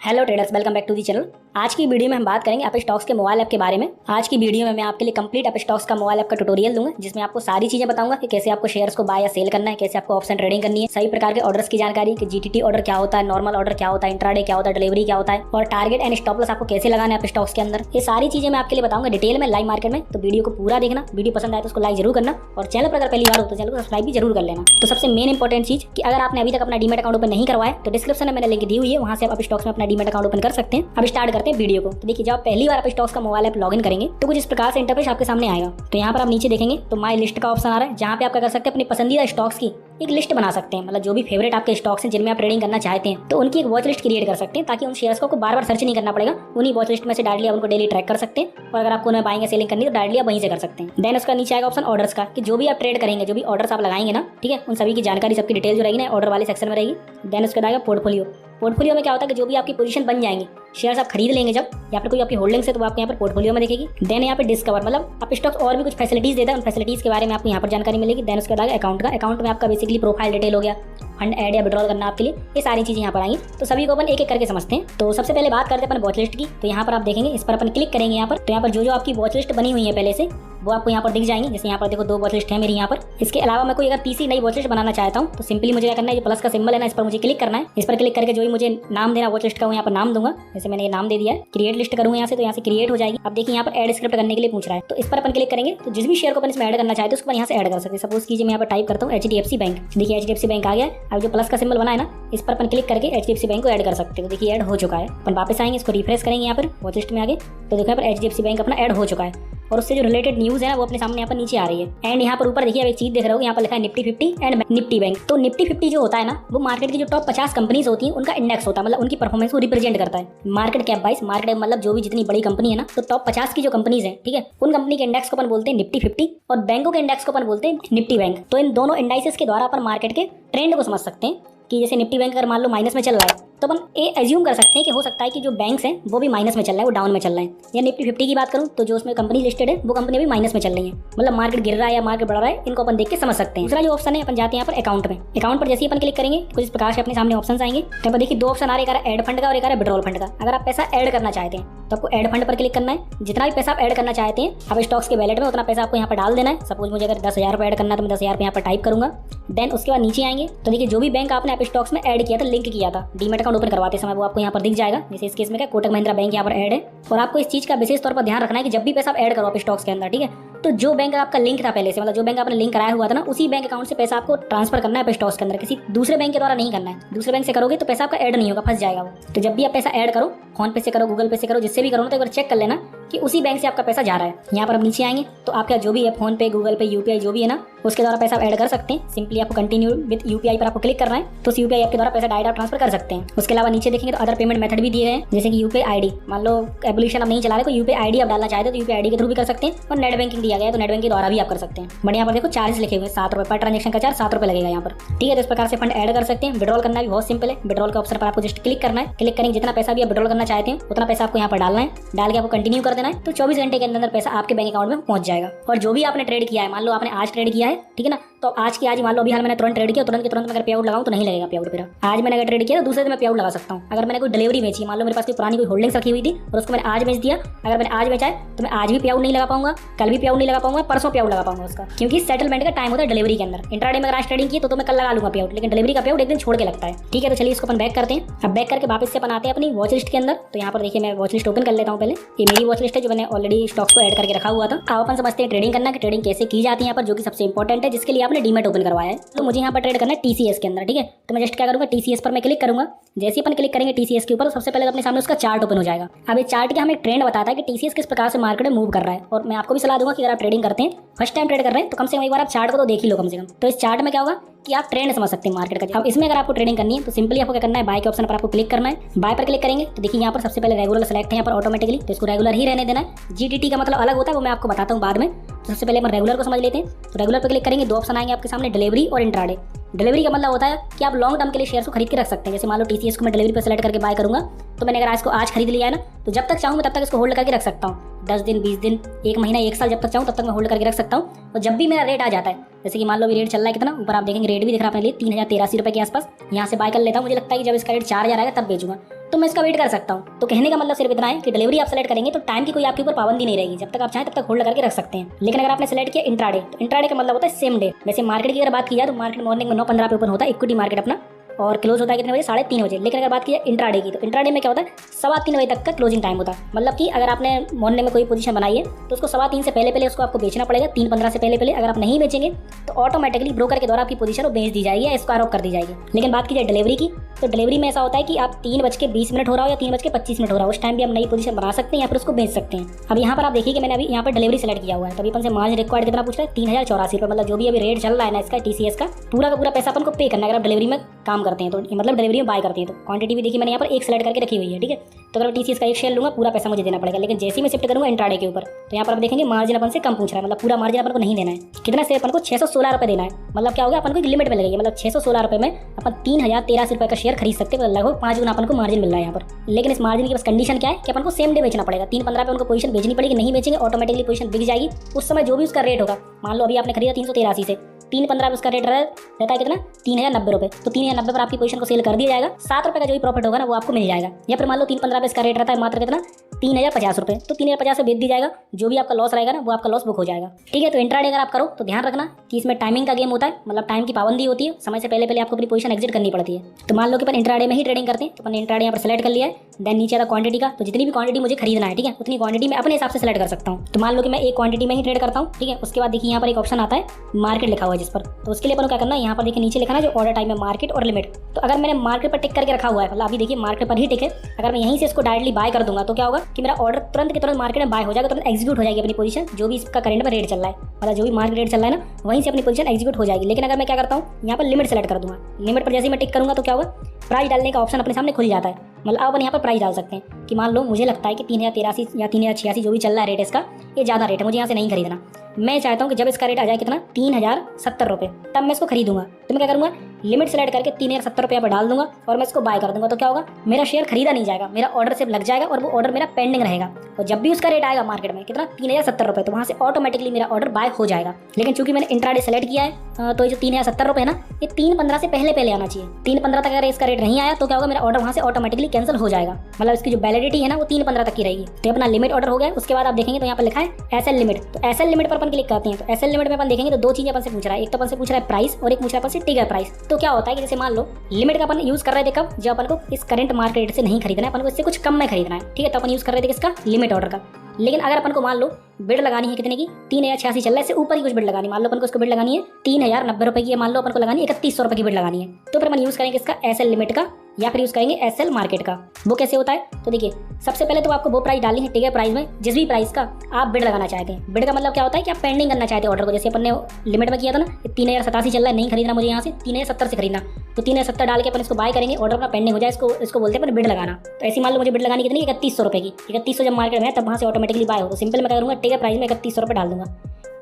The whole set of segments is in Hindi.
Hello traders, welcome back to the channel. आज की वीडियो में हम बात करेंगे अप स्टॉक्स के मोबाइल ऐप के बारे में। आज की वीडियो में मैं आपके लिए कंप्लीट अप स्टॉक्स का मोबाइल ऐप का ट्यूटोरियल दूंगा, जिसमें आपको सारी चीजें बताऊंगा कि कैसे आपको शेयर्स को बाय या सेल करना है, कैसे आपको ऑप्शन ट्रेडिंग करनी है, सही प्रकार के ऑर्डर्स की जानकारी कि जीटीटी ऑर्डर क्या होता है, नॉर्मल ऑर्डर क्या होता है, इंट्राडे क्या होता है, डिलीवरी क्या होता है और टारगेट एंड स्टॉप लॉस आपको कैसे लगाना है अप स्टॉक्स के अंदर। ये सारी चीजें मैं आपके लिए बताऊंगा डिटेल में लाइव मार्केट में। तो वीडियो को पूरा देखना, वीडियो पसंद आए तो उसको लाइक जरूर करना और चैनल पर अगर पहली बार हो तो चैनल को सब्सक्राइब भी जरूर कर लेना। तो सबसे मेन इंपॉर्टेंट चीज कि अगर आपने अभी तक अपना डीमैट अकाउंट ओपन नहीं करवाया तो डिस्क्रिप्शन में मैंने लिंक दी हुई है, वहां से आप अप स्टॉक्स में अपना डीमैट अकाउंट ओपन कर सकते हैं। अब स्टार्ट करते हैं वीडियो को। तो देखिए, जब आप पहली बार अप स्टॉक्स का मोबाइल ऐप लॉगिन करेंगे तो कुछ इस प्रकार से इंटरफेस आपके सामने आएगा। तो यहाँ पर आप नीचे देखेंगे तो माई लिस्ट का ऑप्शन आ रहा है, जहाँ पे आप क्या कर सकते हैं, अपनी पसंदीदा स्टॉक्स की एक लिस्ट बना सकते हैं। मतलब जो भी फेवरेट आपके स्टॉक्स हैं जिनमें आप ट्रेडिंग करना चाहते हैं, तो उनकी एक वॉच लिस्ट क्रिएट कर सकते हैं, ताकि उन शेयर्स को बार बार सर्च नहीं करना पड़ेगा। उन्हीं वॉच लिस्ट में से डायरेक्टली आप उनको डेली ट्रैक कर सकते हैं और अगर आपको उन्हें बाइंग या सेलिंग करनी है तो डायरेक्टली आप वहीं से कर सकते हैं। देन उसका नीचे आएगा ऑप्शन ऑर्डर्स का, कि जो भी आप ट्रेड करेंगे, जो भी ऑर्डर्स आप लगाएंगे ना, ठीक है, उन सभी की जानकारी, सबकी डिटेल जो रहेगी ना ऑर्डर वाले सेक्शन में रहेगी। देन उसके आएगा पोर्टफोलियो। पोर्टफोलियो में क्या होता है कि जो भी आपकी पोजीशन बन जाएंगे, शेयर्स आप खरीद लेंगे जब, या फिर कोई आपकी होल्डिंग्स है तो आपको यहाँ पर पोर्टफोलियो में दिखेगी। देन यहाँ पे डिस्कवर, मतलब आप स्टॉक्स और भी कुछ फैसिलिटीज देता है, उन फैसिलिटीज के बारे में आपको यहाँ पर जानकारी मिलेगी। देन उसके बाद अकाउंट का, अकाउंट में आपका बेसिकली प्रोफाइल डिटेल हो गया, फंड ऐड या विड्रॉल करना आपके लिए, ये सारी चीजें यहाँ पर आएंगी। तो सभी को अपन एक एक करके समझते हैं। तो सबसे पहले बात करते हैं अपन वॉच लिस्ट की। तो यहाँ पर आप देखेंगे, इस पर अपन क्लिक करेंगे यहाँ पर, तो यहाँ पर जो आपकी वॉच लिस्ट बनी हुई है पहले से वो आपको यहाँ पर दिख जाएंगे। जैसे यहाँ पर देखो 2 वॉच लिस्ट है मेरी यहाँ पर। इसके अलावा मैं कोई अगर तीसरी नई वॉच लिस्ट बनाना चाहता हूँ तो सिंपली मुझे क्या करना है, जो प्लस का सिंबल है ना, इस पर मुझे क्लिक करना है। इस पर क्लिक करके जो भी मुझे नाम देना वॉच लिस्ट का वो यहाँ पर नाम दूंगा। जैसे मैंने ये नाम दे दिया है, क्रिएट लिस्ट करूंगा यहाँ से, तो यहाँ से क्रिएट हो जाएगी। अब देखिए यहाँ पर एड स्क्रिप्ट करने के लिए पूछ रहा है, तो इस पर अपन क्लिक करेंगे तो जिस भी शेयर को अपन इसमें ऐड करना चाहते हैं उसको यहाँ से ऐड कर सकते हैं। सपोज कीजिए मैं यहाँ पर टाइप करता हूँ HDFC बैंक। देखिए HDFC बैंक आ गया। अब जो प्लस का सिंबल बना है ना, इस पर अपन क्लिक करके HDFC बैंक को ऐड कर सकते हैं। तो देखिए ऐड हो चुका है। अपन वापस आएंगे, इसको रिफ्रेश करेंगे यहाँ पर वॉच लिस्ट में आगे, तो देखो यहाँ पर HDFC बैंक अपना ऐड हो चुका है और उससे जो रिलेटेड न्यूज़ है ना वो अपने सामने यहाँ पर नीचे आ रही है। एंड यहाँ पर ऊपर देखिए आप एक चीज देख रहे हो, यहाँ पर लिखा है निफ्टी 50 एंड निफ्टी बैंक। तो निफ्टी 50 जो होता है ना, वो मार्केट की जो टॉप 50 कंपनीज होती हैं उनका इंडेक्स होता है, मतलब उनकी परफॉर्मेंस को रिप्रेजेंट करता है मार्केट कैप वाइज। मार्केट मतलब जो भी जितनी बड़ी कंपनी है ना, तो टॉप 50 की जो कंपनीज है, ठीक है, उन कंपनी के इंडेक्स को अपन बोलते हैं निफ्टी 50 और बैंकों के इंडेक्स को अपन बोलते हैं निफ्टी बैंक। तो इन दोनों इंडाइसेस के द्वारा अपन मार्केट के ट्रेंड को समझ सकते हैं कि जैसे निफ्टी बैंक अगर मान लो माइनस में चल रहा है तो अपन ये एज्यूम कर सकते हैं कि हो सकता है कि जो बैंक्स हैं वो भी माइनस में चल रहा है, वो डाउन में चल रहे हैं। या निफ्टी 50 की बात करूं तो जो उसमें कंपनी लिस्टेड है वो कंपनी भी माइनस में चल रही है, मतलब मार्केट गिर रहा है या मार्केट बढ़ रहा है, इनको अपन देख के समझ सकते हैं। दूसरा जो ऑप्शन है, अपन जाते हैं यहाँ पर अकाउंट में। अकाउंट पर जैसे ही अपन क्लिक करेंगे कुछ इस प्रकार से अपने सामने ऑप्शन आएंगे। यहाँ पर देखिए 2 ऑप्शन आ रहे हैं, ऐड फंड का और एक आ रहा है विड्रॉल फंड का। अगर आप पैसा ऐड करना चाहते हैं तो आपको ऐड फंड पर क्लिक करना है। जितना भी पैसा आप ऐड करना चाहते हैं आप स्टॉक्स के वैलेट में, उतना पैसा आपको यहाँ पर डाल देना है। सपोज मुझे अगर 10,000 रुपये ऐड करना है तो मैं 10,000 रुपये यहाँ पर टाइप करूंगा। देन उसके बाद नीचे आएंगे तो देखिए जो भी बैंक आपने आप स्टॉक्स में ऐड किया था, लिंक किया था डीमैट अकाउंट ओपन करवाते समय, वो आपको यहाँ पर दिख जाएगा। जैसे इस केस में क्या कोटक महिंद्रा बैंक यहाँ पर ऐड है। और आपको इस चीज का विशेष तौर पर ध्यान रखना है कि जब भी पैसा आप ऐड करो आप स्टॉक्स के अंदर, ठीक है, तो जो बैंक आपका लिंक था पहले से, मतलब जो बैंक आपने लिंक कराया हुआ था ना, उसी बैंक अकाउंट से पैसा आपको ट्रांसफर करना है स्टॉक्स के अंदर, किसी दूसरे बैंक के द्वारा नहीं करना है। दूसरे बैंक से करोगे तो पैसा आपका ऐड नहीं होगा, फंस जाएगा वो। तो जब भी आप पैसा ऐड करो, फोन पे से करो, गूगल पे से करो, जिससे भी करो ना, तो एक बार चेक कर लेना कि उसी बैंक से आपका पैसा जा रहा है। यहाँ पर आप नीचे आएंगे तो आपका जो भी है फोन पे, गूगल पे, यूपीआई जो भी है ना, उसके द्वारा पैसा आप ऐड कर सकते हैं। सिंपली आपको कंटिन्यू विद यूपीआई पर आपको क्लिक करना है, तो उस यूपीआई आपके द्वारा पैसा डायरेक्ट ट्रांसफर कर सकते हैं। उसके अलावा नीचे देखेंगे तो अदर पेमेंट मेथड भी दिए हैं, जैसे कि यूपीआई आईडी। मान लो एप्लीकेशन आप नहीं चला रहे तो यूपीआई आईडी आप डालना चाहते हो तो यूपीआई आईडी के थ्रू भी कर सकते हैं। और नेट बैंकिंग दिया गया है तो नेट बैंकिंग द्वारा भी आप कर सकते हैं। बट यहाँ पर देखो चार्ज लिखे हुए 7 रुपये पर ट्रांजेक्शन का चार्ज 7 रुपये लगेगा यहाँ पर, ठीक है। तो इस प्रकार से फंड ऐड कर सकते हैं। विड्रॉल करना भी बहुत सिंपल है। विड्रॉल के ऑप्शन पर आपको जस्ट क्लिक करना है। क्लिक करेंगे, जितना पैसा भी आप विड्रॉल करना चाहते हैं उतना पैसा आपको यहाँ पर डालना है। डाल के आपको कंटिन्यू कर देना है, तो 24 घंटे के अंदर पैसा आपके बैंक अकाउंट में पहुंच जाएगा। और जो भी आपने ट्रेड किया है, मान लो आपने आज ट्रेड किया है, ठीक है ना, तो आज की आज, मान लो अभी हाल मैंने तुरंत ट्रेड किया, तुरंत के तुरंत मैं अगर पे आउट लगाऊं तो नहीं लगेगा पे आउट। फिर आज मैंने अगर ट्रेड किया तो दूसरे दिन मैं पे आउट लगा सकता हूं। अगर मैंने कोई डिलीवरी बेची, मान लो मेरे पास कोई पुरानी कोई होल्डिंग्स रखी हुई थी और उसको मैंने आज बेच दिया, अगर मैंने आज बेचा है तो मैं आज भी पे आउट नहीं लगा पाऊंगा, कल भी पे आउट नहीं लगा पाऊंगा, परसों पे आउट लगा पाऊंगा उसका, क्योंकि सेटलमेंट का टाइम होता है डिलीवरी के अंदर। इंट्राडे में अगर आज ट्रेडिंग की तो मैं कल लगा लूंगा पे आउट, लेकिन डिलीवरी का पे आउट एक दिन छोड़ के लगता है, ठीक है। तो चलिए इसको अपन बैक करते हैं। अब बैक करके वापस से अपन आते हैं अपनी वॉच लिस्ट के अंदर। तो यहाँ पर देखिए मैं वॉच लिस्ट ओपन कर लेता हूँ। पहले ये मेरी वॉच लिस्ट है जो मैंने ऑलरेडी स्टॉक्स को ऐड करके रखा हुआ था। अब अपन समझते हैं ट्रेडिंग करना कि ट्रेडिंग कैसे की जाती है यहाँ पर, जो कि सबसे इंपॉर्टेंट है, जिसके लिए आपने डीमैट ओपन करवाया है। तो मुझे यहाँ पर ट्रेड करना है TCS के अंदर, ठीक है। तो मैं जस्ट क्या करूँगा, TCS पर मैं क्लिक करूँगा। जैसे अपन क्लिक करेंगे TCS के ऊपर, सबसे पहले अपने सामने उसका चार्ट ओपन हो जाएगा। अब ये चार्ट का हमें एक ट्रेंड बताता है कि TCS किस प्रकार से मार्केट में मूव कर रहा है। और मैं आपको भी सलाह दूंगा कि अगर आप ट्रेडिंग करते हैं, फर्स्ट टाइम ट्रेड कर रहे हैं, तो कम से कम एक बार आप चार्ट को तो देख ही लो कम से कम। तो इस चार्ट में क्या होगा कि आप ट्रेंड समझ सकते हैं मार्केट का। अब इसमें अगर आपको ट्रेडिंग करनी है तो सिंपली आपको क्या करना है, बाय के ऑप्शन पर आपको क्लिक करना है। बाय पर क्लिक करेंगे तो देखिए यहाँ पर सबसे पहले रेगुलर सेलेक्ट है यहाँ पर ऑटोमेटिकली, तो इसको रेगुलर ही रहने देना है। GTT का मतलब अलग होता है, वो मैं आपको बताता हूँ बाद में। तो सबसे पहले हम रेगुलर को समझ लेते हैं। तो रेगुलर पर क्लिक करेंगे, 2 ऑप्शन आएंगे आपके सामने, डिलीवरी और इंट्राडे। डिलीवरी का मतलब होता है कि आप लॉन्ग टर्म के लिए शेयर्स को खरीद के रख सकते हैं। जैसे मान लो TCS को मैं डिलीवरी पर सेलेक्ट करके बाय करूंगा, तो मैंने अगर आज को आज खरीद लिया है ना, तो जब तक चाहूँ मैं तब तक इसको होल्ड करके रख सकता हूँ। 10 दिन, 20 दिन, 1 महीना, 1 साल, जब तक चाहूँ तब तक मैं होल्ड करके रख सकता हूँ। और जब भी मेरा रेट आ जाता है, जैसे कि मान लो अभी रेट चल रहा है कितना, ऊपर आप देखेंगे रेट भी दिख रहा है अपने लिए 3083 रुपये के आसपास, यहाँ से बाय कर लेता हूँ। मुझे लगता है कि जब इसका रेट 4000 आएगा तब बेचूंगा, तो मैं इसका वेट कर सकता हूँ। तो कहने का मतलब सिर्फ इतना है कि डिलीवरी आप सेलेक्ट करेंगे तो टाइम की कोई आपके ऊपर पाबंदी नहीं रहेगी, जब तक आप चाहें तब तक होल्ड करके रख सकते हैं। लेकिन अगर आपने सेलेक्ट किया इंट्राडे, तो इंट्राडे का मतलब होता है सेम डे। वैसे मार्केट की अगर बात की जाए तो मार्केट मॉर्निंग में 9:15 पे ओपन होता है इक्विटी मार्केट अपना, और क्लोज होता है कितने बजे, 3:30 बजे। लेकिन अगर बात की जाए इंट्राडे की, तो इंट्राडे में क्या होता है, 3:15 बजे तक का क्लोजिंग टाइम होता है। मतलब कि अगर आपने मॉर्निंग में कोई पोजीशन बनाई है तो उसको 3:15 से पहले उसको आपको बेचना पड़ेगा, 3:15 से पहले। अगर आप नहीं बेचेंगे तो ऑटोमेटिकली ब्रोकर के द्वारा आपकी पोजीशन वो बेच दी जाएगी या इसको आरोप कर दी जाएगी। लेकिन बात की जाए डिलीवरी की, तो डिलीवरी में ऐसा होता है कि आप 3:20 हो रहा हो या 3:25 हो रहा हो, उस टाइम भी आप नई पोजीशन बना सकते हैं या फिर उसको बेच सकते हैं। अब यहाँ पर आप देखिए कि मैंने अभी यहाँ पर डिलीवरी सेलेक्ट किया हुआ है, तो अभी अपन से मार्जिन रिक्वायर्ड कितना पूछ रहा है, 3084 रुपये। मतलब जो भी अभी रेट चल रहा है ना इसका TCS का, पूरा का पूरा पैसा अपन को पे करना है अगर आप डिलीवरी में काम करते हैं तो, मतलब डिलीवरी में बाय करते हैं तो। क्वांटिटी भी देखिए मैंने यहाँ पर एक सेलेक्ट करके रखी हुई है, ठीक है। तो अगर मैं TCS का एक शेयर लूंगा पूरा पैसा मुझे देना पड़ेगा। लेकिन जैसे ही मैं शिफ्ट करूंगा इंट्राडे के ऊपर, तो यहाँ पर आप देखेंगे मार्जिन अपन से कम पूछ रहा है, मतलब पूरा मार्जिन अपन को नहीं देना है। कितना से अपन को 616 रुपये देना है। मतलब क्या होगा, अपन को एक लिमिट में लगेगी, मतलब 616 रुपये में अपन 3083 रुपये का शेयर खरीद सकते हैं, लगभग 5 गुना अपन को मार्जिन मिल रहा है यहाँ पर। लेकिन इस मार्जिन की बस कंडीशन क्या है कि अपन को सेम डे बेचना पड़ेगा, 3:15 पे उनको पोजीशन बेचनी पड़ेगी। नहीं बेचेंगे ऑटोमेटिकली पोजीशन बिक जाएगी। उस समय जो भी उसका रेट होगा, मान लो अभी आपने खरीदा 383 से, 3:15 पे उसका रेट रहता है कितना, 3090 रुपये। तो 3090 पर आपकी पोजीशन को सेल कर दिया जाएगा, 7 रुपये का जो भी प्रॉफिट होगा ना वो आपको मिल जाएगा। या फिर मान लो 3:15 पे इसका रेट रहता है मात्र कितना, 3050 रुपये, तो 3050 से बेच दी जाएगा। जो भी आपका लॉस रहेगा ना वो आपका लॉस बुक हो जाएगा, ठीक है। तो इंट्राडे अगर आप करो तो ध्यान रखना कि इसमें टाइमिंग का गेम होता है, मतलब टाइम की पाबंदी होती है, समय से पहले आपको अपनी पोजीशन एग्जिट करनी पड़ती है। तो मान लो कि अपन इंट्राडे में ही ट्रेडिंग करते हैं, तो अपन इंट्राडे यहाँ पर सेलेक्ट कर लिया है। देन नीचे आता क्वांटिटी का, तो जितनी भी क्वांटिटी मुझे खरीदना है, ठीक है, उतनी क्वांटिटी मैं अपने हिसाब से सेलेक्ट कर सकता हूँ। तो मान लो कि मैं एक क्वांटिटी में ही ट्रेड करता हूँ, ठीक है। उसके बाद देखिए यहाँ पर एक ऑप्शन आता है मार्केट लिखा हुआ है जिस पर, तो उसके लिए अपन को क्या करना है, यहाँ पर देखिए नीचे लिखा है जो ऑर्डर टाइम है मार्केट और लिमिट। तो अगर मैंने मार्केट पर टिक करके रखा हुआ है, मतलब अभी देखिए मार्केट पर ही टिक है, अगर मैं यहीं से इसको डायरेक्टली बाय कर दूंगा तो क्या होगा कि मेरा ऑर्डर तुरंत के तुरंत मार्केट में बाय हो जाएगा, तुरंत एग्जीक्यूट हो जाएगी अपनी पोजीशन, जो भी इसका करंट में रेट चल रहा है, मतलब जो भी मार्केट रेट चल रहा है ना वहीं से अपनी पोजीशन एग्जीक्यूट हो जाएगी। लेकिन अगर मैं क्या करता हूँ, यहाँ पर लिमिट सेलेक्ट कर दूंगा, लिमिट पर जैसे ही मैं टिक करूंगा तो क्या होगा, प्राइस डालने का ऑप्शन अपने सामने खुल जाता है। मतलब अपन यहाँ पर प्राइस डाल सकते हैं कि मान लो मुझे लगता है कि 3083 या 3086 जो भी चल रहा है रेट इसका, ये ज़्यादा रेट है, मुझे यहाँ से नहीं खरीदना। मैं चाहता हूँ कि जब इसका रेट आ जाए कितना, 3070 रुपये, तब मैं इसको खरीदूंगा। तो मैं क्या करूँगा, लिमिट सेलेक्ट करके 3070 रुपये पर डाल दूंगा और मैं इसको बाय कर दूंगा। तो क्या होगा, मेरा शेयर खरीदा नहीं जाएगा, मेरा ऑर्डर सिर्फ लग जाएगा और वो ऑर्डर मेरा पेंडिंग रहेगा। और जब भी उसका रेट आएगा मार्केट में कितना, 3070 रुपये, तो वहाँ से ऑटोमेटिकली मेरा ऑर्डर बाय हो जाएगा। लेकिन चूंकि मैंने इंट्राडे सेलेक्ट किया है तो ये जो 3070 रुपये है ना, ये 3:15 से पहले आना चाहिए। 3:15 तक अगर इसका रेट नहीं आया तो क्या होगा, मेरा ऑर्डर वहाँ से ऑटोमेटिकली कैंसिल हो जाएगा। मतलब इसकी जो वैलिडिटी है ना वो 3:15 तक की रहेगी। तो अपना लिमिट ऑर्डर हो गया। उसके बाद आप देखेंगे तो यहाँ पर लिखा है SL लिमिट। तो SL लिमिट पर अपन क्लिक करते हैं, तो SL लिमिट में अपन देखेंगे तो दो चीजें अपन से पूछ रहा है, एक तो अपन से पूछ रहा है प्राइस और एक पूछ रहा है अपन से टिगर प्राइस। तो क्या होता है कि जैसे मान लो लिमिट का अपन यूज कर रहे थे कब, जब अपन को इस करंट मार्केट से नहीं खरीदना है, अपन को इससे कुछ कम में खरीदना है, ठीक है। तो अपन यूज कर रहे थे किसका, लिमिट ऑर्डर का। लेकिन अगर अपन को मान लो बिड लगानी है कितने की, 3086 चल रहा है, इससे ऊपर ही कुछ बिड लगानी, मान लो अपन को इसको बिड लगानी है 3090 रुपये की, मान लो अपन को लगानी है 3100 रुपये की बिड लगानी है, तो फिर अपन यूज करेंगे इसका SL लिमिट का या फिर यूज करेंगे SL मार्केट का। वो कैसे होता है, तो देखिए सबसे पहले तो आपको वो प्राइस डालनी है टिगर प्राइस में, जिस भी प्राइस का आप बिड लगाना चाहते हैं। बिड का मतलब क्या होता है कि आप पेंडिंग करना चाहते हैं ऑर्डर को, जैसे अपन ने लिमिट में किया था ना, 3087 चल रहा है, नहीं खरीदना मुझे यहाँ से, 3070 से खरीदना, तो 3070 डाल के अपन इसको बाय करेंगे, ऑर्डर अपना पेंडिंग हो जाए, इसको बोलते हैं अपन बिड लगाना। तो ऐसी मान लो मुझे बिड लगानी कितनी, 3100 रुपये की, 3100 जब मार्केट में है तब वहाँ से ऑटोमेटिकली बाय हो। तो सिंपल मैं करूँगा टिगर प्राइस में 3100 रुपये डाल दूंगा।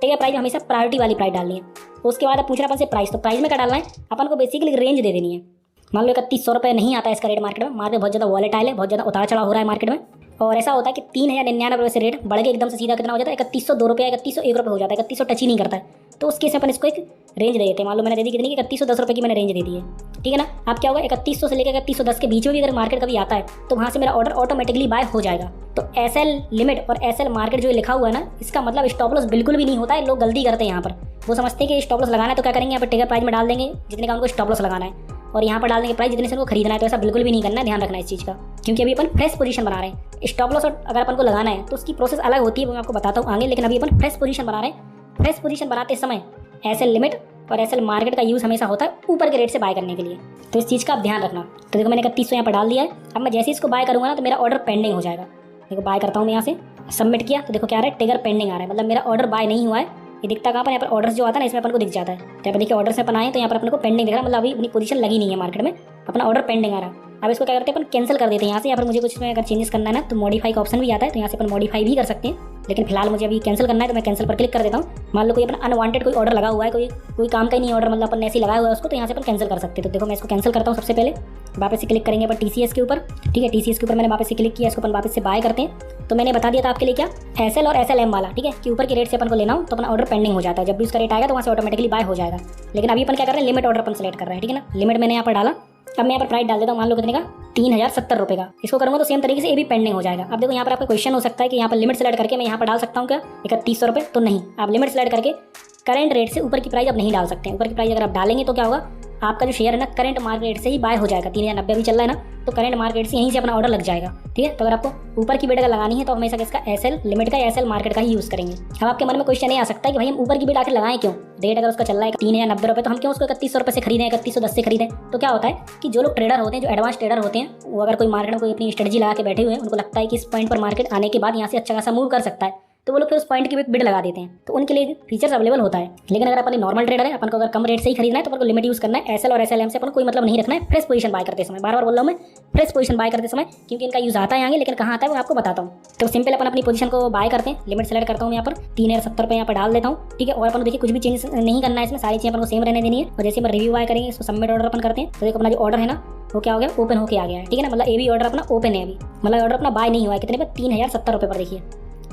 टिगर प्राइस में हमेशा प्रायोरिटी वाली प्राइस डालनी है। तो उसके बाद पूछ रहा अपन से प्राइस, तो प्राइस में क्या डालना है, अपन को बेसिकली रेंज दे देनी है। मान लो 3100 रुपये नहीं आता है इसका रेट मार्केट में, मार्केट बहुत ज़्यादा वॉलेटाइल है, बहुत ज़्यादा उतार चढ़ाव हो रहा है मार्केट में, और ऐसा होता है कि 3099 रुपये से रेट बढ़ के एकदम से सीधा कितना हो जाता है, 3102 रुपये, 3101 रुपये हो जाता है, 3100 टच ही नहीं करता है। तो उस केस में अपन इसको एक रेंज दे देते हैं। मान लो मैंने दे दी कितनी, 3110 रुपये की मैंने रेंज दे दी है, ठीक है ना। आप क्या होगा, 3100 से लेकर 3110 के बीच में भी अगर मार्केट कभी आता है तो वहाँ से मेरा ऑर्डर ऑटोमेटिकली बाय हो जाएगा। तो SL लिमिट और SL मार्केट जो लिखा हुआ है ना, इसका मतलब स्टॉप लॉस बिल्कुल भी नहीं होता है। लोग गलती करते हैं यहाँ पर, वो समझते हैं कि स्टॉप लॉस लगाना है तो क्या करेंगे, यहाँ पर टिगर प्राइस में डाल देंगे जितने का उनको स्टॉप लॉस लगाना है, और यहाँ पर डाल देंगे प्राइस जितने से उनको खरीदना है। तो ऐसा बिल्कुल भी नहीं करना है, ध्यान रखना है इस चीज़ का, क्योंकि अभी अपन फ्रेश पोजीशन बना रहे हैं। स्टॉप लॉस अगर अपन को लगाना है तो उसकी प्रोसेस अलग होती है, वो मैं आपको बताता हूँ आगे। लेकिन अभी अपन फ्रेश पोजीशन बना रहे हैं। फ्रेश पोजीशन बनाते समय SL लिमिट और SL मार्केट का यूज़ हमेशा होता है ऊपर के रेट से बाय करने के लिए। तो इस चीज़ का आप ध्यान रखना। तो देखो मैंने 3100 यहाँ पर डाल दिया है। अब मैं जैसे इसको बाय करूँगा ना तो मेरा ऑर्डर पेंडिंग हो जाएगा। देखो बाय करता हूँ मैं, यहाँ से सबमिट किया तो देखो क्या आ रहा है, टिगर पेंडिंग आ रहा है, मतलब मेरा ऑर्डर बाय नहीं हुआ है। ये दिखता कहाँ पर, यहाँ पर ऑर्डर्स जो आता है ना इसमें अपन को दिख जाता है। तो यहाँ देखिए ऑर्डर से अपन आए तो यहाँ पर अपन को पेंडिंग दिख रहा है, मतलब अभी अपनी पोजीशन लगी नहीं है मार्केट में, अपना ऑर्डर पेंडिंग आ रहा है। अब इसको क्या करते हैं अपन, कैंसिल कर देते हैं यहाँ से। या फिर मुझे कुछ इसमें अगर चेंजेस करना है ना तो मॉडिफाई का ऑप्शन भी आता है, तो यहाँ से अपन मॉडिफाई भी कर सकते हैं। लेकिन फिलहाल मुझे अभी कैंसिल करना है तो मैं कैंसिल पर क्लिक कर देता हूँ। मान लो कोई अपना अनवांटेड कोई ऑर्डर लगा हुआ है, कोई काम का ही नहीं ऑर्डर, मतलब अपन ने ऐसे ही लगाया हुआ है उसको, तो यहाँ से अपन कैंसिल कर सकते हैं। तो देखो मैं इसको कैंसिल करता हूँ। सबसे पहले वापस से क्लिक करेंगे अपन TCS के ऊपर, ठीक है। TCS के ऊपर मैंने वापस से क्लिक किया, इसको अपन वापस से बाय करते हैं। तो मैंने बता दिया था आपके लिए क्या, SL और SLM वाला, ठीक है, कि ऊपर के रेट से अपन को लेना हो तो अपना ऑर्डर पेंडिंग हो जाता है। जब भी उसका रेट आएगा तो वहाँ से ऑटोमेटिकली बाय हो जाएगा। लेकिन अभी अपन क्या कर रहे हैं, लिमिट ऑर्डर अपन सेलेक्ट कर रहे हैं, ठीक है ना। लिमिट मैंने यहाँ पर डाला। अब मैं यहाँ पर प्राइस डाल देता हूँ, मान लो कितने का, 3070 रुपये का। इसको करूँगा तो सेम तरीके से ये भी पेंडिंग हो जाएगा। अब देखो यहाँ पर आपका क्वेश्चन हो सकता है कि यहाँ पर लिमिट सेलेक्ट करके मैं यहाँ पर डाल सकता हूँ क्या 3100 रुपये, तो नहीं। आप लिमिट सेलेक्ट करके करंट रेट से ऊपर की प्राइस अब नहीं डाल सकते हैं। ऊपर की प्राइस अगर आप डालेंगे तो क्या होगा, आपका जो शेयर है ना करंट मार्केट रेट से ही बाय हो जाएगा। 3090 भी चल रहा है ना, तो करंट मार्केट से यहीं से अपना ऑर्डर लग जाएगा, ठीक है। तो अगर आपको ऊपर की बिड अगर लगानी है तो हमेशा इसका SL लिमिट का या SL मार्केट का ही यूज़ करेंगे। अब आपके मन में क्वेश्चन नहीं आ सकता है कि भाई हम ऊपर की बिड आखिर लगाएं क्यों, रेट अगर उसका चल रहा है 3090 रुपये तो हम क्यों उसको 3100 रुपये से खरीदें, 3110 से खरीदें। तो क्या होता है कि जो लोग ट्रेडर होते हैं, जो एडवांस ट्रेडर होते हैं, वो अगर कोई मार्केट में कोई अपनी स्ट्रेटजी लगा के बैठे हुए हैं, उनको लगता है कि इस पॉइंट पर मार्केट आने के बाद यहाँ से अच्छा खासा मूव कर सकता है, तो वो लोग फिर उस पॉइंट की बिड लगा देते हैं। तो उनके लिए फीचर्स अवेलेबल होता है। लेकिन अगर अपन नॉर्मल ट्रेडर है, अपन को अगर कम रेट से ही खरीदना है तो अपन को लिमिट यूज़ करना है। SL और SLM से अपन कोई मतलब नहीं रखना है फ्रेश पोजीशन बाय करते समय। बार बार बोल रहा हूँ मैं, फ्रेश पोजीशन बाय करते समय, क्योंकि इनका यूज़ आता है आगे, लेकिन कहाँ आता है वो आपको बताता हूँ। तो सिंपल अपन अपनी पोजीशन को बाय करते हैं। लिमिट सेलेक्ट करता हूँ यहाँ पर 3070 रुपये यहाँ पर डाल देता हूँ, ठीक है। और अपन देखिए कुछ भी चेंज नहीं करना है इसमें, सारी चीज़ें अपन को सेम रहने देनी है। और जैसे अपन रिव्यू बाय करेंगे, इसको सबमिट ऑर्डर अपन करते हैं, तो देखो अपना जो ऑर्डर है ना वो क्या हो गया, ओपन होके आ गया है, ठीक है ना। मतलब ये भी ऑर्डर अपना ओपन है अभी, मतलब ऑर्डर अपना बाय नहीं हुआ है। कितने पर, 3070 रुपये पर। देखिए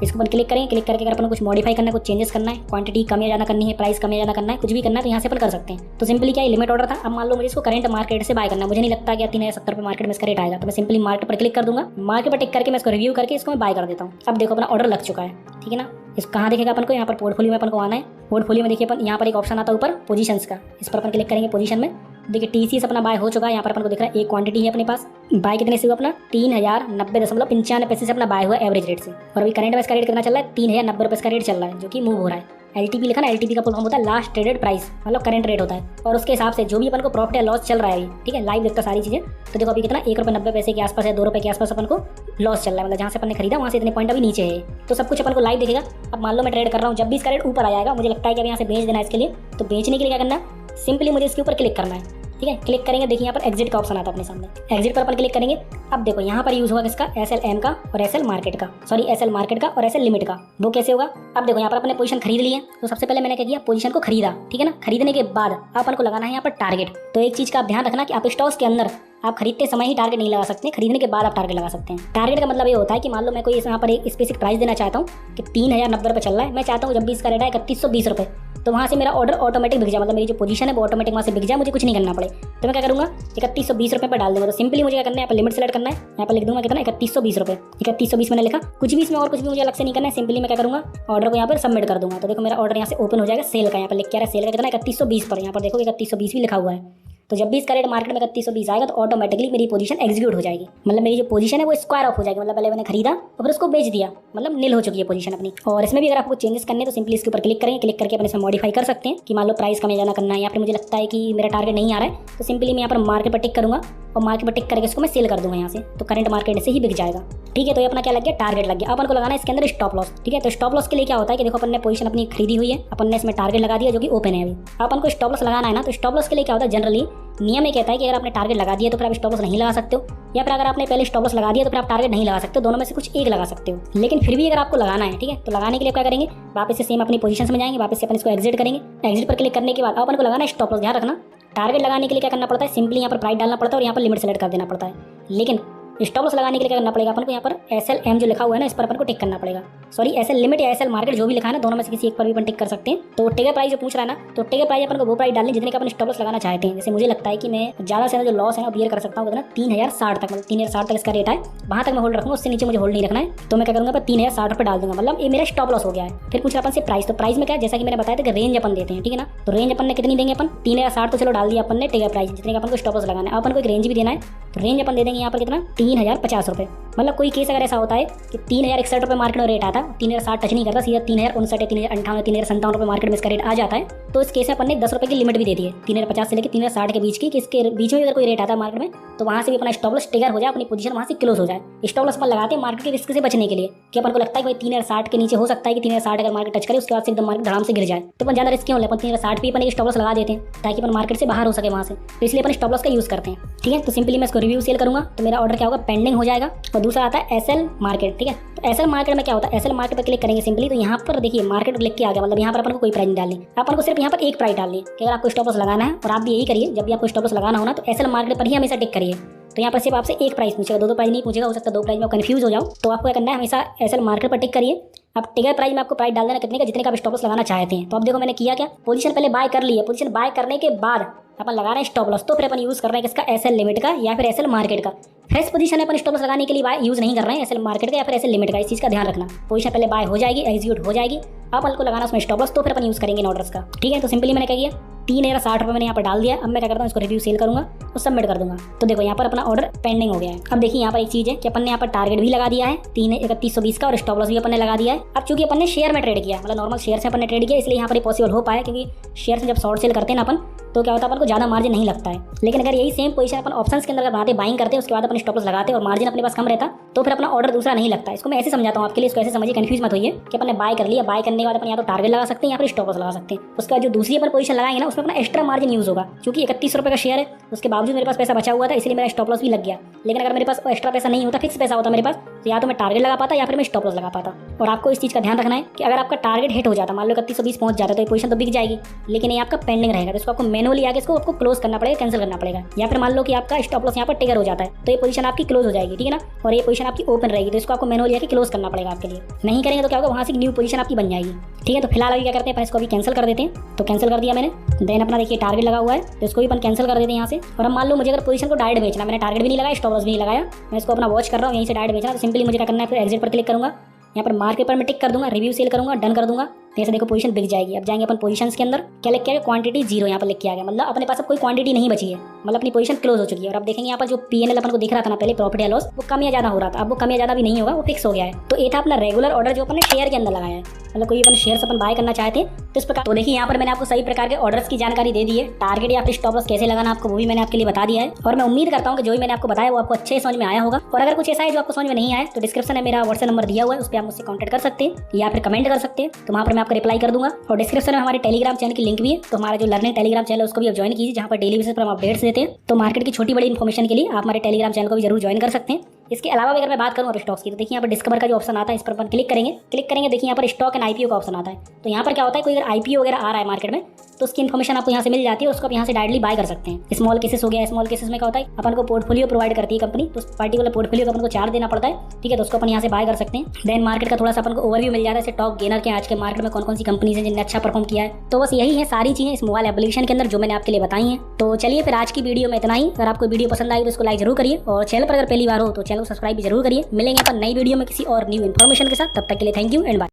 इसको अपन क्लिक करेंगे। क्लिक करके अगर अपन कुछ मॉडिफाई करना है, कुछ चेंजेस करना है, क्वांटिटी कम या ज़्यादा करनी है, प्राइस कम या ज़्यादा करना है, कुछ भी करना है तो यहाँ से अपन कर सकते हैं। तो सिंपली क्या, लिमिट ऑर्डर था। अब मान लो मुझे इसको करंट मार्केट से बाय करना है, मुझे नहीं लगता कि 3070 रुपये मार्केट में इसका रेट आएगा, तो मैं सिंपली मार्केट पर क्लिक कर दूंगा। मार्केट पर टिक करके मैं इसको रिव्यू करके इसको मैं बाय कर देता हूँ। अब देखो अपना ऑर्डर लग चुका है, ठीक है ना। इस कहाँ देखेगा अपन को, यहाँ पर पोर्टफोलियो में अपन को आना है। पोर्टफोलियो में देखिए अपन यहाँ पर एक ऑप्शन आता है ऊपर पोजीशंस का, इस पर अपन क्लिक करेंगे। पोजीशन में देखिए TCS अपना बाय हो चुका है। यहाँ पर अपन को दिख रहा है एक क्वांटिटी है अपने पास। बाय कितने से हुआ अपना, 3090.95 पैसे से अपना बाय हुआ एवरेज रेट से। और अभी करंट में इसका रेट कितना चल रहा है, 3090 रुपये का रेट चल रहा है, जो कि मूव हो रहा है। LTP लिखा ना, LTP का फुल फॉर्म होता है लास्ट ट्रेडेड प्राइस, मतलब करंट रेट होता है। और उसके हिसाब से जो भी अपन को प्रॉफिट या लॉस चल रहा है, ठीक है, लाइव देखता सारी चीज़ें। तो देखो अभी कितना, 1 रुपये 90 पैसे के आसपास है, 2 रुपये के आसपास अपन को लॉस चल रहा है। मतलब जहाँ से अपन ने खरीदा वहाँ से इतने पॉइंट अभी नीचे है, तो सब कुछ अपन को लाइव दिखेगा। अब मान लो मैं ट्रेड कर रहा हूँ, जब भी इसका रेट ऊपर आ जाएगा, मुझे लगता है कि अब यहाँ से बेच देना है इसके लिए, तो बेचने के लिए क्या करना है, सिंपली मुझे इसके ऊपर क्लिक करना है, ठीक है। क्लिक करेंगे, देखिए यहाँ पर एग्जिट का ऑप्शन आता है अपने सामने। एग्जिट पर अपन क्लिक करेंगे। अब देखो यहाँ पर यूज़ होगा किसका, SLM का और SL मार्केट का, सॉरी SL मार्केट का और SL लिमिट का। वो कैसे होगा, अब देखो यहाँ पर अपने पोजीशन खरीद ली है, तो सबसे पहले मैंने क्या किया, पोजीशन को खरीदा, ठीक है ना। खरीदने के बाद अपन को लगाना है यहाँ पर टारगेट। तो एक चीज़ का आप ध्यान रखना कि आप स्टॉक्स के अंदर आप खरीदते समय ही टारगेट नहीं लगा सकते, खरीदने के बाद आप टारगेट लगा सकते हैं। टारगेट का मतलब ये होता है कि मान लो मैं कोई यहाँ पर एक स्पेसिफिक प्राइस देना चाहता हूँ कि 3090 रुपये चल रहा है, मैं चाहता हूँ जब भी इसका रेट है 3120 रुपये, तो वहाँ से मेरा ऑर्डर ऑटोमेटिक बिक जाए, मतलब मेरी जो पोजीशन है वो ऑटोमेटिक वहाँ से बिक जाए, मुझे कुछ नहीं करना पड़े। तो मैं क्या करूँगा, 3120 रुपये पर डाल दूँगा। तो सिंपली मुझे क्या करना है, यहाँ पर लिमिट सेलेक्ट करना है, यहाँ पर लिख दूँगा कितना, 3120 रुपये। 3120 मैंने लिखा, कुछ भी इसमें और कुछ भी मुझे अलग से नहीं करना है। सिंपली मैं क्या करूँगा, ऑर्डर को यहाँ पर सबमिट कर दूँगा। तो देखो मेरा ऑर्डर यहाँ से ओपन हो जाएगा सेल का। यहाँ पर लिख के आ रहा है सेल का कितना, 3120 पर। यहाँ पर देखो 3120 भी लिखा हुआ है। तो जब भी इसका रेट मार्केट में 3120 आएगा तो ऑटोमेटिकली मेरी पोजीशन एग्जीक्यूट हो जाएगी, मतलब मेरी जो पोजीशन है वो स्क्वायर ऑफ हो जाएगी। मतलब पहले मैंने खरीदा और फिर उसको बेच दिया, मतलब नील हो चुकी है पोजीशन अपनी। और इसमें भी अगर आपको चेंजेस करने तो सिंपली इसके ऊपर क्लिक करेंगे। क्लिक करके अपने इसमें मॉडिफाई कर सकते हैं कि मान लो प्राइस कम या ज़्यादा करना है, या फिर मुझे लगता है कि मेरा टारगेट नहीं आ रहा है, तो सिंपली मैं यहाँ पर मार्केट पर टिक करूँगा और मार्केट पर टिक करके इसको मैं सेल कर दूँगा यहाँ से, तो करंट मार्केट से ही बिक जाएगा, ठीक है। तो ये अपना क्या लग गया, टारगेट लग गया। अपन को लगाना है इसके अंदर स्टॉप लॉस, ठीक है। तो स्टॉप लॉस के लिए क्या होता है कि देखो अपन ने पोजीशन अपनी खरीदी हुई है, अपन ने इसमें टारगेट लगा दिया जो कि ओपन है अभी। अपन को स्टॉप लॉस लगाना है ना, तो स्टॉप लॉस के लिए क्या होता है, जनरली नियम ये कहता है कि अगर आपने टारगेट लगा दिया तो फिर आप स्टॉप लॉस नहीं लगा सकते हो, या फिर अगर आपने पहले स्टॉप लॉस लगा दिया तो फिर आप टारगेट नहीं लगा सकते हो। दोनों में से कुछ एक लगा सकते हो। लेकिन फिर भी अगर आपको लगाना है, ठीक है, तो लगाने के लिए क्या करेंगे, वापस से सेम अपनी पोजीशन में जाएंगे, वापस से अपन इसको एग्जिट करेंगे। एग्जिट पर क्लिक करने के बाद अपन को लगाना है स्टॉप लॉस। ध्यान रखना, टारगेट लगाने के लिए क्या करना पड़ता है, सिंपली यहाँ पर प्राइस डालना पड़ता है और यहाँ पर लिमिट सेलेक्ट कर देना पड़ता है। लेकिन स्टॉप लॉस लगाने के लिए क्या करना पड़ेगा, अपन को यहाँ पर SLM जो लिखा हुआ है ना, इस पर अपन को टिक करना पड़ेगा। सॉरी, SL लिमिट या SL मार्केट जो भी लिखा है ना, दोनों में से किसी एक पर भी अपन टिक कर सकते हैं। तो टिकर प्राइस जो पूछ रहा है ना, तो टिकर प्राइस अपन को वो प्राइस डालनी जितने का अपन स्टॉप लॉस लगाना चाहते हैं। जैसे मुझे लगता है कि मैं ज़्यादा से ज़्यादा जो लॉस है ना बियर कर सकता हूँ कितना, 3060 तक, मतलब 3060 तक इसका रेट है, वहाँ तक मैं होल्ड रखूँगा, उससे नीचे मुझे होल्ड नहीं रखना है। तो मैं क्या करूँगा, 3060 रुपये डाल दूंगा, मतलब ये मेरा स्टॉप लॉस हो गया है। फिर पूछ रहा अपन से प्राइस, तो प्राइस में क्या है, जैसा कि मैंने बताया था कि रेंज अपन देते हैं, ठीक है ना। तो रेंज अपन ने कितनी देंगे, अपन 3060 तो चलो डाल दिया अपन ने टिकर प्राइस, जितने का अपन को स्टॉप लॉस लगाना है। अपन को एक रेंज भी देना है, तो रेंज अपन दे देंगे यहाँ पर कितना, 3050 रुपये। मतलब कोई केस अगर ऐसा होता है कि 3061 रुपये मार्केट में रेट आता है, 3060 टच नहीं करता, सीधा 3059, 3058, 3057 रुपये मार्केट में इसका रेट आ जाता है, तो इस केस में अपन ने 10 रुपये की लिमिट भी दे दी है, 3050 से लेकर 3060 के बीच की, कि इसके बीच में अगर कोई रेट आता है मार्केट में, तो वहाँ से भी अपना स्टॉप लॉस ट्रिगर हो जाए, अपनी पोजीशन वहाँ से क्लोज हो जाए। स्टॉप लॉस अपन लगाते हैं मार्केट के रिस्क से बचने के लिए, कि अपन को लगता है कि भाई 3060 के नीचे हो सकता है कि 3060 अगर मार्केट टच करे उसके बाद से एकदम मार्केट धड़ाम से गिर जाए, तो अपन ज़्यादा रिस्क क्यों ले, अपन 3060 पे अपन एक स्टॉप लॉस लगा देते हैं ताकि अपन मार्केट से बाहर हो सके वहाँ से। तो इसलिए अपन स्टॉप लॉस का यूज़ करते हैं, ठीक है। तो सिंपली मैं इसको रिव्यू सेल करूँगा, तो मेरा ऑर्डर क्या होगा, पेंडिंग हो जाएगा। और दूसरा आता है एसएल मार्केट, ठीक है। तो एसएल मार्केट में क्या होता है, एसएल मार्केट पर क्लिक करेंगे सिंपली, तो यहाँ पर देखिए मार्केट लिख के आ गया, मतलब यहाँ पर अपन को कोई प्राइस नहीं डालनी, अपन को सिर्फ यहाँ पर एक प्राइस डालनी है कि अगर आपको स्टॉप लॉस लगाना है, और आप भी यही करिए, जब भी आपको स्टॉप लॉस लगाना हो ना तो एसएल मार्केट पर ही हमेशा टिक करिए। तो यहाँ पर सिर्फ आपसे एक प्राइस पूछेगा, दो प्राइस नहीं पूछेगा, हो सकता है दो प्राइस में कंफ्यूज हो जाओ। तो आपको क्या करना है, हमेशा एसएल मार्केट पर टिक करिए। अब टिगर प्राइस में आपको प्राइस डाल देना कितने का, जितने का आप स्टॉप लॉस लगाना चाहते हैं। तो अब देखो मैंने किया क्या, पोजीशन पहले बाय कर ली है, पोजीशन बाय करने के बाद अपन लगा रहे हैं स्टॉप लॉस, तो फिर अपन यूज़ कर रहे हैं किसका, एसएल लिमिट का या फिर एसएल मार्केट का। फ्रेश पोजीशन है अपन स्टॉप लॉस लगाने के लिए यूज़ नहीं कर रहे हैं एसएल मार्केट का या फिर एसएल लिमिट का, इस चीज़ का ध्यान रखना। पोजीशन पहले बाय हो जाएगी, एग्जीक्यूट हो जाएगी, अब अपन को लगाना उसमें स्टॉप लॉस, तो फिर अपन यूज़ करेंगे इन ऑर्डर्स का, ठीक है। तो सिंपली मैंने क्या किया, 3,60 मैंने यहाँ पर डाल दिया। अब मैं क्या करता हूँ, इसको रिव्यू सेल करूँगा और सबमिट कर दूंगा। तो देखो यहाँ पर अपना ऑर्डर पेंडिंग हो गया है। अब देखिए यहाँ पर एक चीज़ है कि अपन ने यहाँ पर टारगेट भी लगा दिया है 3,3120 का, और स्टॉप लॉस भी अपन ने लगा दिया है। अब चूंकि अपन ने शेयर में ट्रेड किया, मतलब नॉर्मल शेयर से अपन ने ट्रेड किया, इसलिए यहाँ पर पॉसिबल हो पाया, क्योंकि शेयर से जब शॉर्ट सेल करते हैं ना अपन, तो क्या होता है अपन को ज़्यादा मार्जिन नहीं लगता है। लेकिन अगर यही सेम पोजीशन अपन ऑप्शंस के अंदर बनाते, बाइंग करते हैं, उसके बाद अपन स्टॉप लॉस लगाते और मार्जिन अपने पास कम रहता, तो फिर अपना ऑर्डर दूसरा नहीं लगता। इसको मैं ऐसे समझाता हूँ आपके लिए, इसको ऐसे समझिए, कंफ्यूज मत होइए कि अपन ने बाय कर लिया, बाय करने के बाद अपन यहाँ तो टारगेट लगा सकते हैं, यहाँ पर स्टॉप लॉस लगा सकते हैं। उसके बाद जो दूसरी अपन पोजीशन लगाएंगे ना, उसमें अपना एक्स्ट्रा मार्जिन यूज होगा, क्योंकि 31 रुपये का शेयर है, उसके बावजूद मेरे पास पैसा बचा हुआ था, इसलिए मेरा स्टॉप लॉस भी लग गया। लेकिन अगर मेरे पास एक्स्ट्रा पैसा नहीं होता, फिक्स पैसा होता मेरे पास, तो या तो मैं टारगेट लगा पाता या फिर मैं स्टॉप लॉस लगा पाता। और आपको इस चीज़ का ध्यान रखना है कि अगर आपका टारगेट हिट हो जाता, मान लो 3120 पहुंच जाता, तो ये पोजीशन तो बिक जाएगी, लेकिन ये आपका पेंडिंग रहेगा, तो इसको आपको मैनुअली आगे इसको आपको क्लोज करना पड़ेगा, कैंसिल करना पड़ेगा। या फिर मान लो कि आपका स्टॉप लॉस यहाँ पर ट्रिगर हो जाता है, तो ये पोजीशन आपकी क्लोज हो जाएगी, ठीक है ना, और ये पोजीशन आपकी ओपन रहेगी, तो इसको आपको मैनुअली आके क्लोज करना पड़ेगा आपके लिए। नहीं करेंगे तो क्या होगा, वहाँ से न्यू पोजीशन आपकी बन जाएगी, ठीक है। तो फिलहाल अभी क्या करते हैं, इसको अभी कैंसिल कर देते हैं। तो कैंसिल कर दिया मैंने, देन अपना देखिए टारगेट लगा हुआ है, तो इसको भी अपन कैंसिल कर देते हैं यहाँ से। और अब मान लो मुझे अगर पोजीशन को डायरेक्ट बेचना, मैंने टारगेट भी नहीं लगाया, स्टॉप लॉस भी नहीं लगाया, मैं इसको अपना वॉच कर रहा हूँ, यहीं से डायरेक्ट बेचना, तो सिंपली मुझे क्या करना है, फिर एग्जिट पर क्लिक करूँगा, यहाँ पर मार्केट पर मैं टिक कर दूंगा, रिव्यू सेल करूंगा, डन कर दूंगा। जैसे देखो पोजीशन बिक जाएगी। अब जाएंगे अपन पोजीशंस के अंदर, क्या लिख के आया, क्वांटिटी 0 यहाँ पर लिख के आ गया, मतलब अपने पास अब कोई क्वांटिटी नहीं बची है, मतलब अपनी पोजीशन क्लोज हो चुकी है। और अब देखेंगे यहाँ पर जो पीएनएल अपन को दिख रहा था ना पहले, प्रॉफिट या लॉस, वो कम या ज्यादा हो रहा था, अब वो कम या ज्यादा भी नहीं होगा, वो फिक्स हो गया है। तो ये था अपना रेगुलर ऑर्डर जो अपन ने शेयर के अंदर लगाया है, मतलब कोई अपन शेयर अपन बाय करना चाहते हैं तो इस प्रकार। तो देखिए यहाँ पर मैंने आपको सभी प्रकार के ऑर्डर्स की जानकारी दे दी है, टारगेट या फिर स्टॉप लॉस कैसे लगाना आपको वो भी मैंने आपके लिए बता दिया है। और मैं उम्मीद करता हूँ कि जो भी मैंने आपको बताया वो आपको अच्छे समझ में आया होगा। और अगर कुछ ऐसा है जो आपको समझ में नहीं आया, तो डिस्क्रिप्शन में मेरा व्हाट्सएप नंबर दिया हुआ है, उस पर आप मुझसे कॉन्टैक्ट कर सकते हैं या फिर कमेंट कर सकते हैं, तो वहाँ पर मैं आपको रिप्लाई कर दूंगा। और डिस्क्रिप्शन में हमारे टेलीग्राम चैनल की लिंक भी है, तो हमारा जो लर्निंग टेलीग्राम चैनल है उसको भी आप ज्वाइन कीजिए, जहाँ पर डेली बेसिस पर हम अपडेट्स देते हैं। तो मार्केट की छोटी बड़ी इन्फॉर्मेशन के लिए आप हमारे टेलीग्राम चैनल को भी जरूर ज्वाइन कर सकते हैं। इसके अलावा अगर मैं बात करूँ अब स्टॉक्स की, तो देखिए यहाँ पर डिस्कवर का जो ऑप्शन आता है, इस पर अपन क्लिक करेंगे, देखिए यहाँ पर स्टॉक एंड आईपीओ का ऑप्शन आता है। तो यहाँ पर क्या होता है, कोई अगर आईपीओ वगैरह आ रहा है मार्केट में, तो उसकी इन्फॉर्मेशन आपको यहाँ से मिल जाती है, उसको आप यहाँ से डायरेक्टली बाय कर सकते हैं। स्मॉल केसेस हो गया, स्मॉल केसेस में क्या होता है, अपन को पोर्टफोलियो प्रोवाइड करती है कंपनी, तो पर्टिकुलर पोर्टफोलियो को अपन को चार्ज देना पड़ता है, ठीक है, तो उसको अपन यहाँ से बाय कर सकते हैं। देन मार्केट का थोड़ा सा अपन को ओवरव्यू मिल जाता है, टॉप गेनर के आज के मार्केट में कौन कौन सी कंपनीज हैं जिन्होंने अच्छा परफॉर्म किया है। तो बस यही है सारी चीजें इस मोबाइल एप्लीकेशन के अंदर जो मैंने आपके लिए बताई हैं। तो चलिए फिर आज की वीडियो में इतना ही। अगर आपको वीडियो पसंद आई तो इसको लाइक जरूर करिए, और चैनल पर अगर पहली बार हो तो चैनल को सब्सक्राइब भी जरूर करिए। मिलेंगे अपन नई वीडियो में किसी और न्यू इन्फॉर्मेशन के साथ, तब तक के लिए थैंक यू एंड बाय।